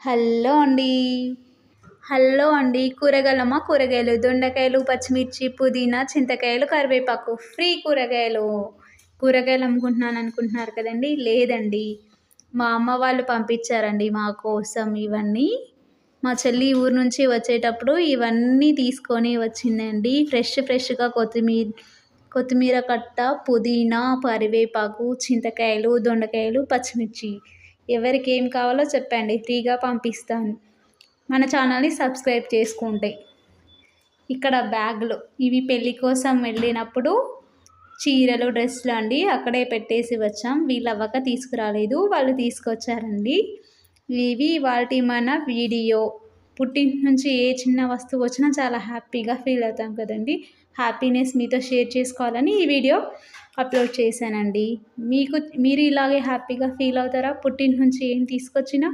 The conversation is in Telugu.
హలో అండి. కూరగాయలమ్మా కూరగాయలు, దొండకాయలు, పచ్చిమిర్చి, పుదీనా, చింతకాయలు, కరివేపాకు ఫ్రీ కూరగాయలు. కూరగాయలు అమ్ముకుంటున్నాను అనుకుంటున్నారు కదండీ! లేదండి. మా అమ్మ వాళ్ళు పంపించారండి మా కోసం ఇవన్నీ. మా చెల్లి ఊరు నుంచి వచ్చేటప్పుడు ఇవన్నీ తీసుకొని వచ్చిందండి. ఫ్రెష్‌గా కొత్తిమీర కట్ట, పుదీనా, కరివేపాకు, చింతకాయలు, దొండకాయలు, పచ్చిమిర్చి. ఎవరికి ఏం కావాలో చెప్పండి, ఫ్రీగా పంపిస్తాను. మన ఛానల్ని సబ్స్క్రైబ్ చేసుకుంటే. ఇక్కడ బ్యాగులు ఇవి పెళ్ళి కోసం వెళ్ళినప్పుడు చీరలు, డ్రెస్సులు అండి. అక్కడే పెట్టేసి వచ్చాం. వీళ్ళు అవ్వక తీసుకురాలేదు, వాళ్ళు తీసుకొచ్చారండి. ఇవి వాటి మన వీడియో. పుట్టింటి నుంచి ఏ చిన్న వస్తువు వచ్చినా చాలా హ్యాపీగా ఫీల్ అవుతాం కదండి. హ్యాపీనెస్ మీతో షేర్ చేసుకోవాలని ఈ వీడియో అప్లోడ్ చేశానండి. మీరు ఇలాగే హ్యాపీగా ఫీల్ అవుతారా పుట్టింటి నుంచి ఏం తీసుకొచ్చినా?